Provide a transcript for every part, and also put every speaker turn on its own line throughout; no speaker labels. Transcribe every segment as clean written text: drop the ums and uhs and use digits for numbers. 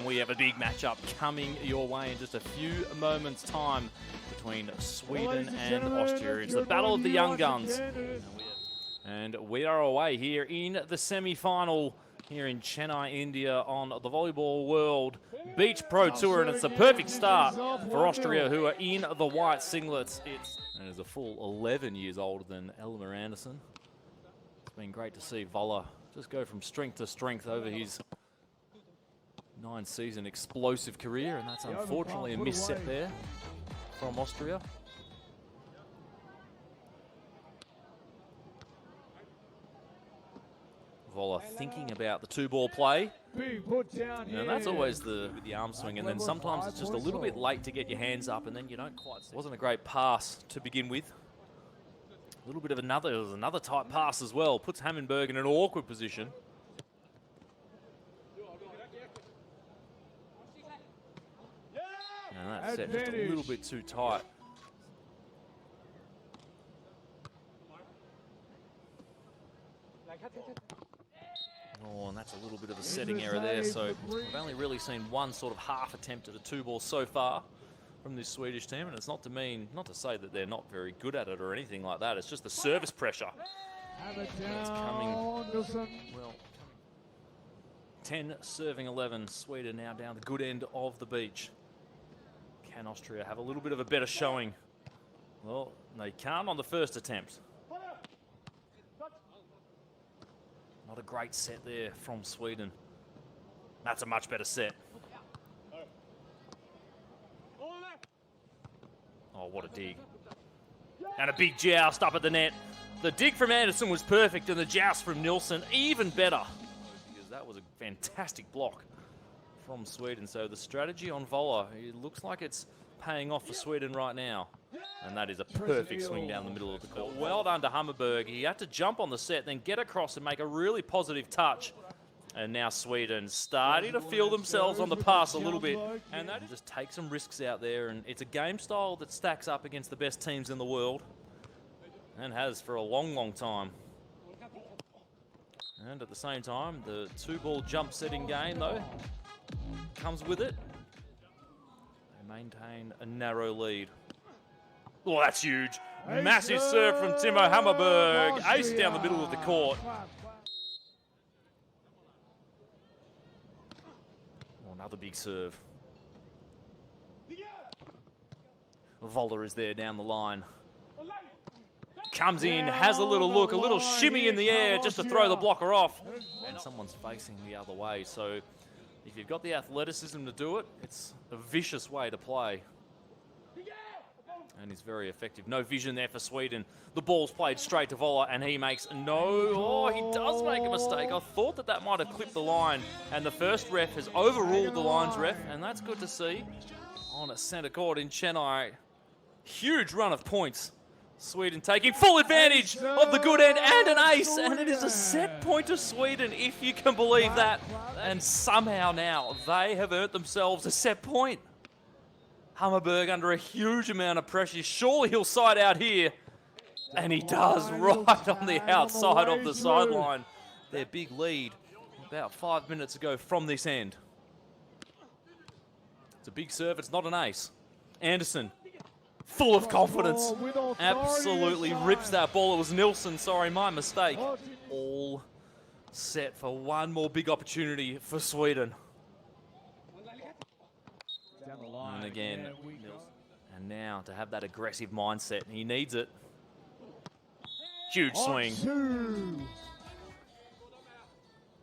We have a big matchup coming your way in just a few moments' time between Sweden and Austria. It's the battle of the young guns. And we are away here in the semi-final here in Chennai, India on the Volleyball World Beach Pro Tour. And it's a perfect start for Austria, who are in the white singlets. And is a full 11 years older than Elmer Andersson. It's been great to see Voller just go from strength to strength over his 9-season explosive career, and that's unfortunately a missed set there from Austria. Voller thinking about the two-ball play, and that's always the arm swing, and then sometimes it's just a little bit late to get your hands up, and then you don't quite see. It wasn't a great pass to begin with. A little bit of another tight pass as well, puts Hammarberg in an awkward position. And that set just a little bit too tight. Oh, and that's a little bit of a setting error there. So we've only really seen one sort of half attempt at a two-ball so far from this Swedish team, and it's not to say that they're not very good at it or anything like that. It's just the service pressure. It's coming well. 10 serving 11. Sweden now down the good end of the beach. Can Austria have a little bit of a better showing? Well, they can't on the first attempt. Not a great set there from Sweden. That's a much better set. Oh, what a dig. And a big joust up at the net. The dig from Andersson was perfect, and the joust from Nilsson even better, because that was a fantastic block from Sweden. So the strategy on Voller, it looks like it's paying off for Sweden right now. And that is a perfect swing down the middle of the court. Well done to Hammarberg. He had to jump on the set, then get across and make a really positive touch. And now Sweden starting to feel themselves on the pass a little bit. And that just take some risks out there. And it's a game style that stacks up against the best teams in the world. And has for a long, long time. And at the same time, the two-ball jump setting game, though, comes with it. They maintain a narrow lead. Oh, that's huge. Massive serve from Timo Hammarberg. Ace down the middle of the court. Oh, another big serve. Voller is there down the line. Comes in, has a little look, a little shimmy in the air just to throw the blocker off. And someone's facing the other way. So if you've got the athleticism to do it, it's a vicious way to play. And he's very effective. No vision there for Sweden. The ball's played straight to Voller, and he makes oh, he does make a mistake. I thought that might have clipped the line, and the first ref has overruled the line's ref, and that's good to see on a centre court in Chennai. Huge run of points. Sweden taking full advantage of the good end and an ace, and it is a set point to Sweden, if you can believe that. And somehow now they have earned themselves a set point. Hammarberg under a huge amount of pressure. Surely he'll side out here, and he does right on the outside of the sideline. Their big lead about 5 minutes ago from this end. It's a big serve, it's not an ace. Andersson, full of confidence, absolutely rips that ball. It was Nilsson, sorry, my mistake. All set for one more big opportunity for Sweden. And again, and now to have that aggressive mindset, he needs it. Huge swing.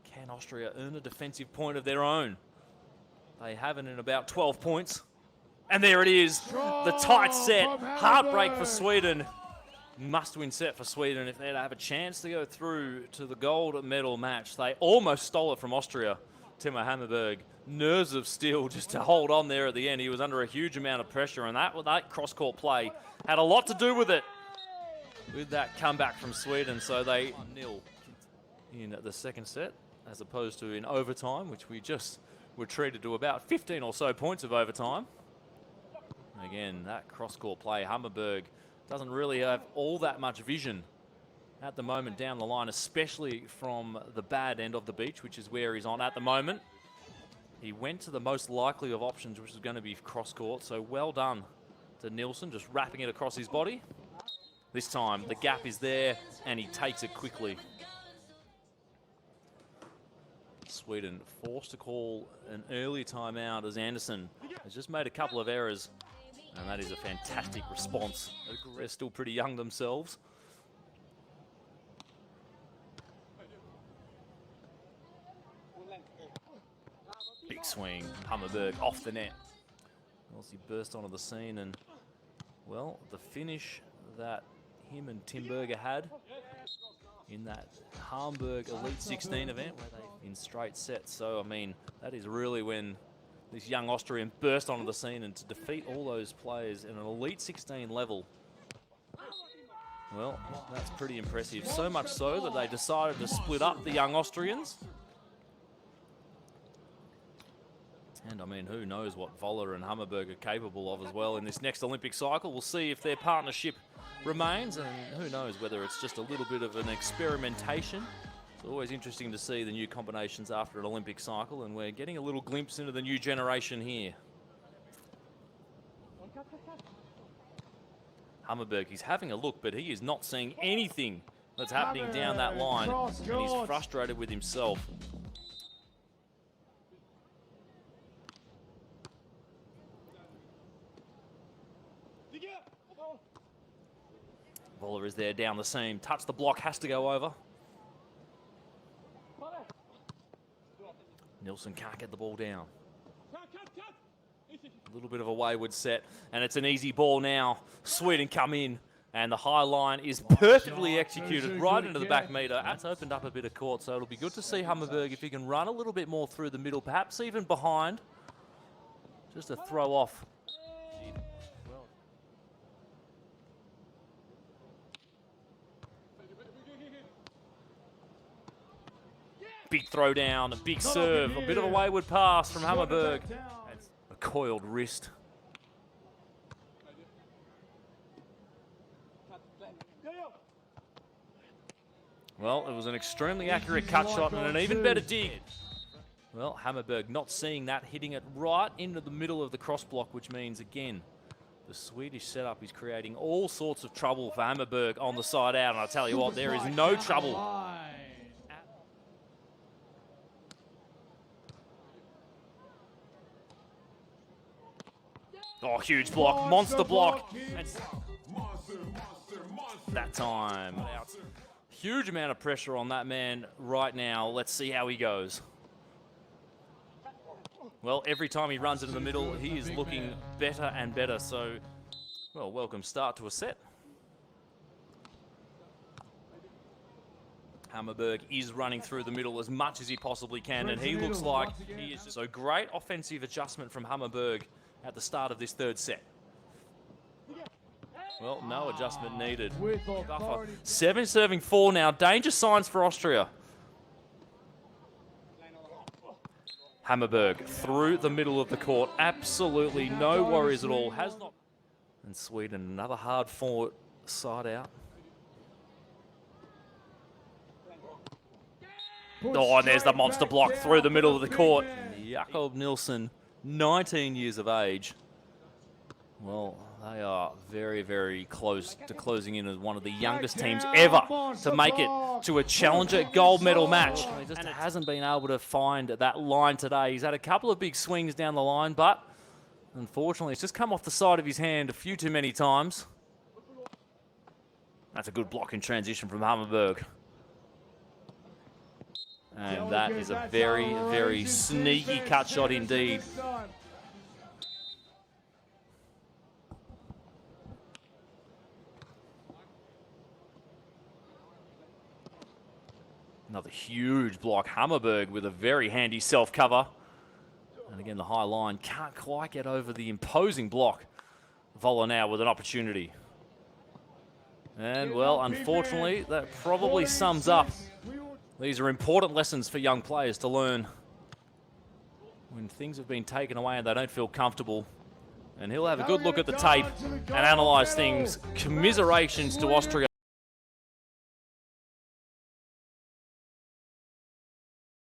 Can Austria earn a defensive point of their own? They haven't in about 12 points. And there it is, the tight set, heartbreak for Sweden. Must-win set for Sweden if they'd have a chance to go through to the gold medal match. They almost stole it from Austria. Timo Hammarberg, nerves of steel just to hold on there at the end. He was under a huge amount of pressure, and that cross-court play had a lot to do with it, with that comeback from Sweden. So they nil in the second set, as opposed to in overtime, which we just were treated to about 15 or so points of overtime. Again, that cross-court play, Hammarberg doesn't really have all that much vision at the moment down the line, especially from the bad end of the beach, which is where he's on at the moment. He went to the most likely of options, which is going to be cross-court. So well done to Nilsson, just wrapping it across his body. This time, the gap is there, and he takes it quickly. Sweden forced to call an early timeout as Andersson has just made a couple of errors. And that is a fantastic response. They're still pretty young themselves. Big swing, Hammarberg off the net. He burst onto the scene, and well, the finish that him and Tim Berger had in that Hamburg Elite 16 event where they in straight sets. So, I mean, that is really when this young Austrian burst onto the scene, and to defeat all those players in an Elite 16 level, well, that's pretty impressive. So much so that they decided to split up the young Austrians. And I mean, who knows what Voller and Hammarberg are capable of as well in this next Olympic cycle. We'll see if their partnership remains, and who knows whether it's just a little bit of an experimentation. It's always interesting to see the new combinations after an Olympic cycle, and we're getting a little glimpse into the new generation here. Hammarberg, he's having a look, but he is not seeing anything that's happening down that line, and he's frustrated with himself. Voller is there down the seam. Touch the block, has to go over. Nilsson can't get the ball down. A little bit of a wayward set, and it's an easy ball now. Sweden come in, and the high line is perfectly executed right into the back meter. That's opened up a bit of court, so it'll be good to see Hammarberg if he can run a little bit more through the middle, perhaps even behind. Just a throw off. Big throw down, a big serve, a bit of a wayward pass from Hammarberg. That's a coiled wrist. Well, it was an extremely accurate cut shot and an even better dig. Well, Hammarberg not seeing that, hitting it right into the middle of the cross block, which means, again, the Swedish setup is creating all sorts of trouble for Hammarberg on the side out. And I'll tell you what, there is no trouble. Oh, huge block, monster block. That time. Huge amount of pressure on that man right now. Let's see how he goes. Well, every time he runs into the middle, he is looking better and better. So, well, welcome start to a set. Hammarberg is running through the middle as much as he possibly can, and he looks like he is. So great offensive adjustment from Hammarberg at the start of this third set. Well, no adjustment needed. 7 serving 4 now. Danger signs for Austria. Hammarberg through the middle of the court. Absolutely no worries at all. Has not. And Sweden, another hard fought side out. Oh, and there's the monster block through the middle of the court. Jakob Nilsson, 19 years of age. Well, they are very, very close to closing in as one of the youngest teams ever to make it to a Challenger gold medal match. He just hasn't been able to find that line today. He's had a couple of big swings down the line, but unfortunately, it's just come off the side of his hand a few too many times. That's a good block in transition from Hammarberg. And that is a very, very sneaky cut shot indeed. Another huge block. Hammarberg with a very handy self-cover. And again, the high line can't quite get over the imposing block. Voller now with an opportunity. And, well, unfortunately, that probably sums up. These are important lessons for young players to learn when things have been taken away and they don't feel comfortable. And he'll have a good look at the tape and analyse things. Commiserations to Austria.